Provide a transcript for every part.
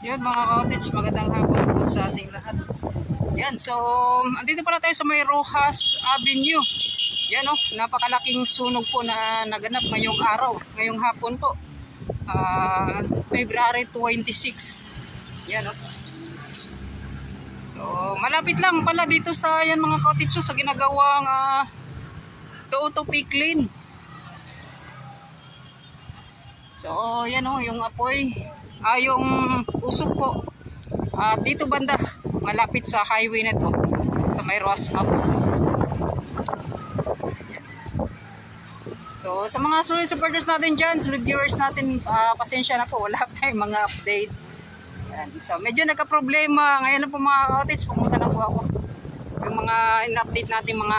Yun mga cottage, magandang hapon po sa ating lahat. Yan, so andito pala tayo sa may Rojas Avenue. Yan o, napakalaking sunog po na naganap ngayong araw, ngayong hapon po. February 26. Yan o. So malapit lang pala dito sa yan mga cottage, so, sa ginagawang to Piklin. So yan o, yung apoy, yung usok po dito banda malapit sa highway na to, sa may Rojas Avenue. So sa mga solid supporters natin dyan, solid viewers natin, pasensya na po, wala tayong mga update. Yan. So medyo nagka-problema ngayon na po mga cottage, pumunta na po ako. Yung mga in-update natin mga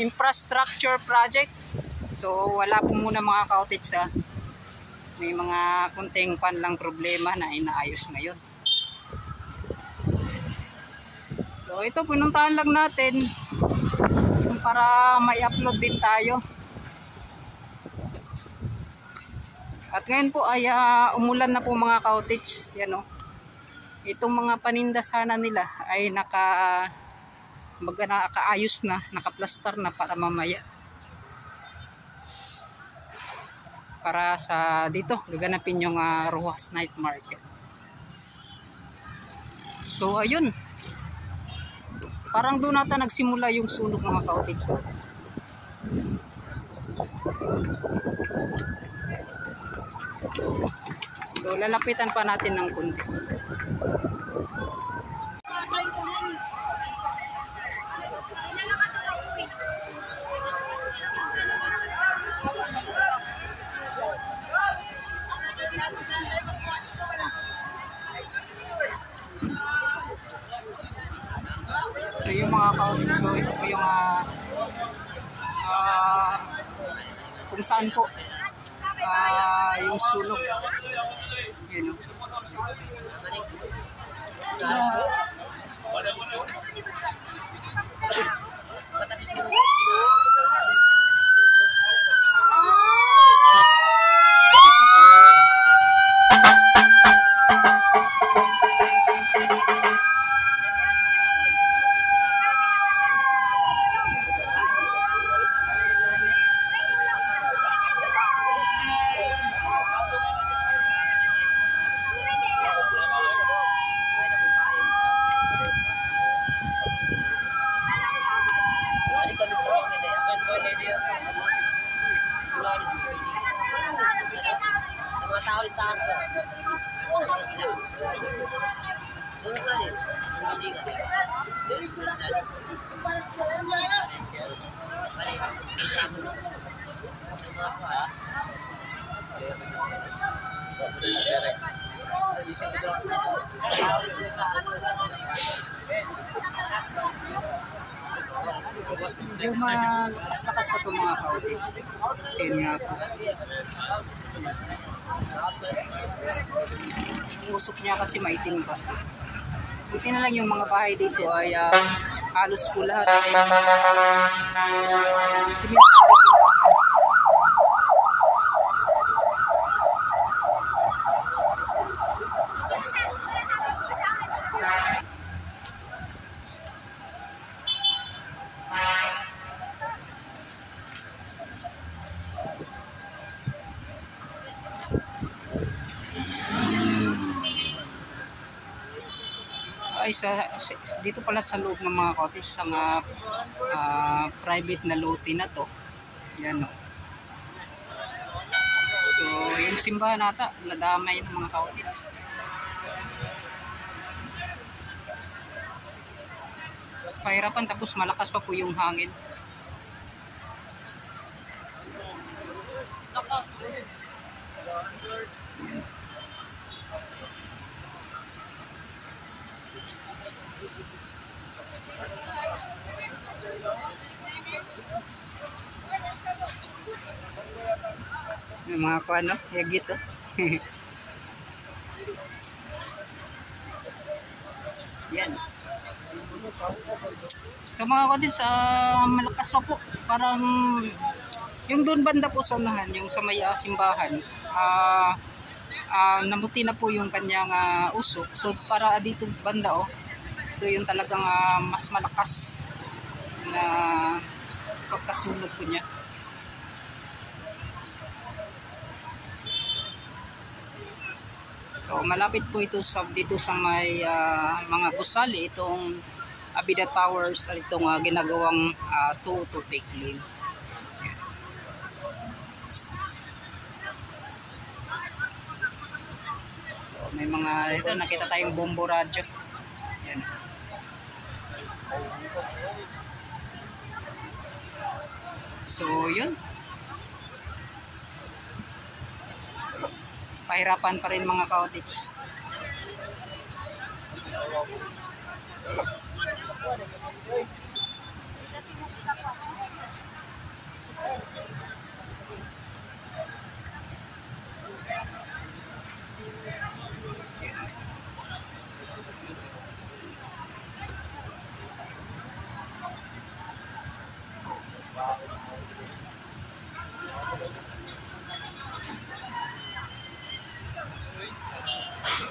infrastructure project. So wala po muna mga cottage, may mga kunting lang problema na inaayos ngayon. So ito pinuntahan lang natin para may upload din tayo. At ngayon po ay umulan na po mga cottage. Yan o. Itong mga paninda sana nila ay nakaayos na, nakaplastar na para mamaya. Para sa dito gaganapin yung Rojas Night Market. So ayun, parang doon nata nagsimula yung sunog mga cottage. So lalapitan pa natin ng konti. So yung mga cottage, so ito po yung kung saan po yung sunog. Yan o. Yung malakas-lakas pa itong mga cottage. Kasi yun nga po, usok niya kasi maitim pa. Buti na lang yung mga bahay dito ay halos po lahat ay simentado yung bahay. Dito pala sa loob ng mga cottage, sa private na lote na to. Yan o. So yung simbahan nata nadamay ng mga cottage. Pahirapan, tapos malakas pa po yung hangin. Yung mga kuano, yagit o. Yan. So mga cottage, malakas pa po. Parang yung doon banda po sa unahan, yung sa may simbahan, namuti na po yung kanyang usok. So para dito banda ito yung talagang mas malakas na pagkasunog po niya. So malapit po ito dito sa may mga gusali, itong Abida Towers, itong ginagawang 2 fake lane. So may mga ito, nakita tayong bombo radyo. Yan. So yun, pahirapan pa rin mga ka-OTIDS.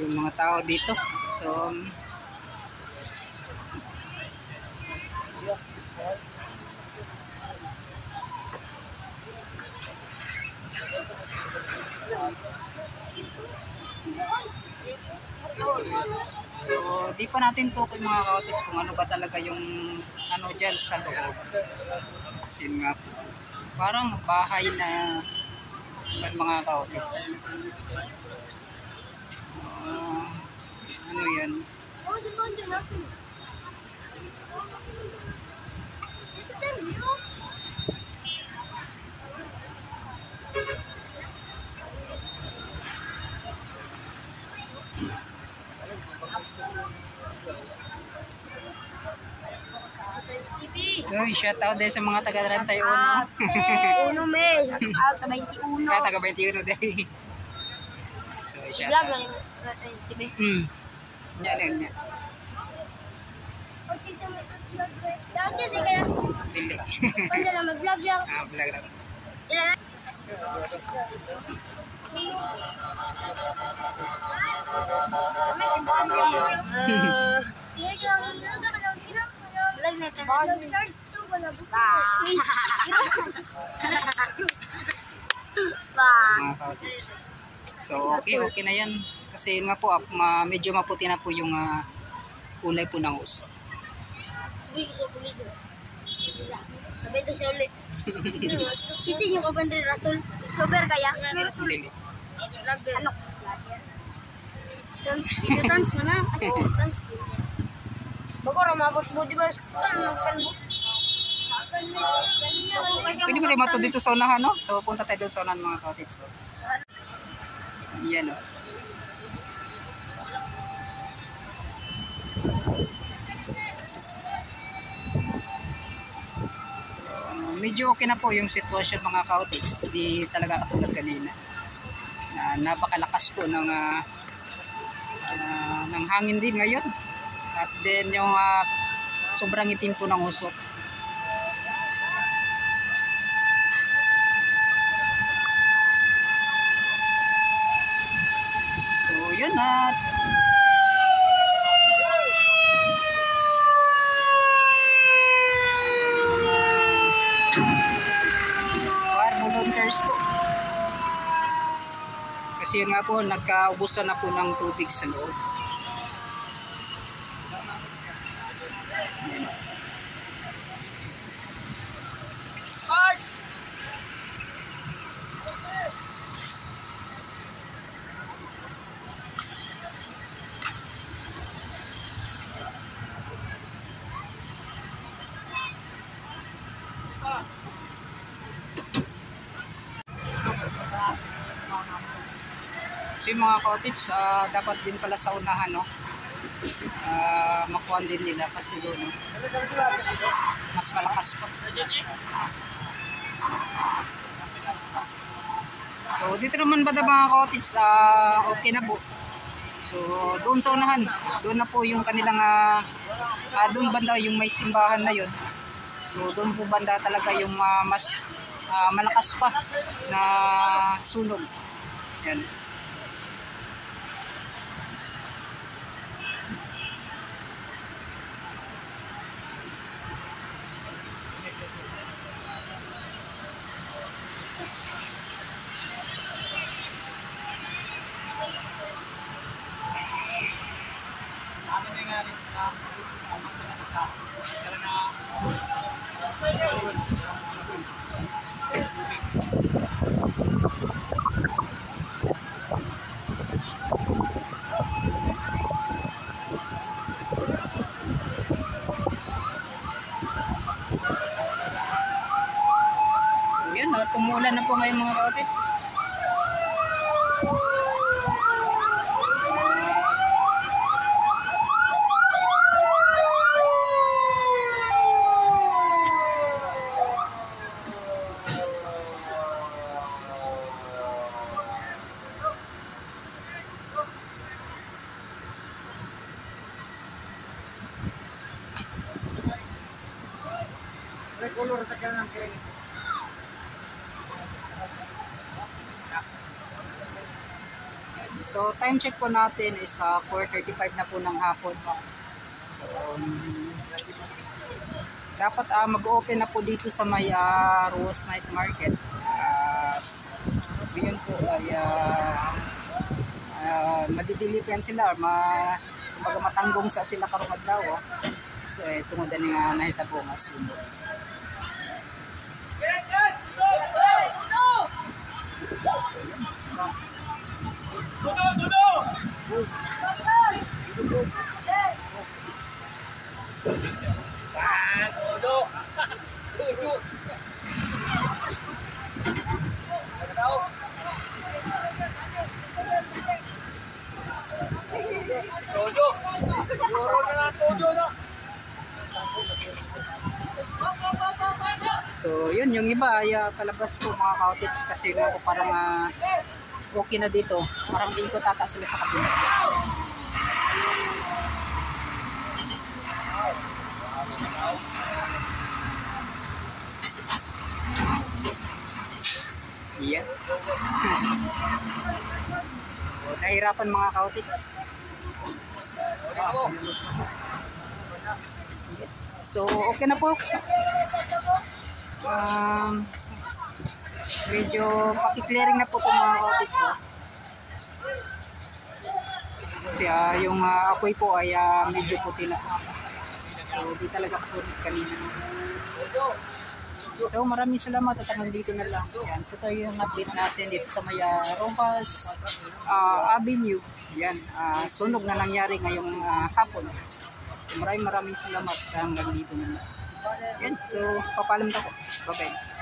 Yung mga tao dito, so di pa natin tukoy mga ka-OTIDS kung ano ba talaga yung ano dyan sa loob. Kasi nga po, parang bahay na mga ka-OTIDS. Ano yan? Uy, shout out din sa mga taga 31. Uno me, shout out sa 21. Taga 21 din. So, shout Vlog out. lang yung TV. Yan. Dati di kaya. Dili. Pwede na mag-vlog lang. Vlog lang. Ilan? Kami si Bonnie. Vlog na ito. Charge to ba na buto? Mga ka-OTIDS. So, okay na yan. Kasi nga po, medyo maputi na po yung kulay po ng uso. Sabi ko siya pulido. Sabi ko siya ulit. Kita yung kabandre Rasol. Sober kaya? Dili. Ano? Video dance mo na. Dance. Bago ramabot mo, di ba? Pwede mo tayo mato dito sa unahan, no? So, punta tayo doon sa unahan mga ka-OTIDS. So, yan, no? Medyo okay na po yung sitwasyon mga ka-OTIDS. Hindi talaga katulad kanina na napakalakas po ng hangin din ngayon, at then yung sobrang itim po ng usok. So yun, at volunteers po. Kasi yun nga po, nagkaubusan na po ng tubig sa loob. So yung mga ka-OTIDS, dapat din pala sa unahan, no? Makuha din nila kasi doon, no? Mas malakas pa. So dito naman ba mga ka-OTIDS, okay na po. So doon sa unahan, doon na po yung kanilang doon banda yung may simbahan na yun. So doon po banda talaga yung mas malakas pa na sunog. Yan. kautits. So time check po natin is 4:35 na po ng hapon. So dapat mag-open na po dito sa may Rose Night Market. Yun po ay madidilipan sila or kumbaga matanggong sa sila karong adlaw. So tungod ani nga nahitabo nga sundo. So yun, yung iba ay palabas po mga kautits kasi nga po parang okay na dito. Parang di ko tata sila sa kabila. Yan. So, nahirapan mga kautits. So okay na po. Medyo paki-clearing na po itong mga kautits. Kasi yung apoy po ay medyo puti na. So di talaga katulad kanina. So maraming salamat at hanggang dito na lang. Yan. So tayo yung update natin dito sa may Rojas Avenue. Yan. Sunog na nangyari ngayong hapon. So, maraming salamat hanggang dito na lang. Yan. So papalam na po. Bye-bye.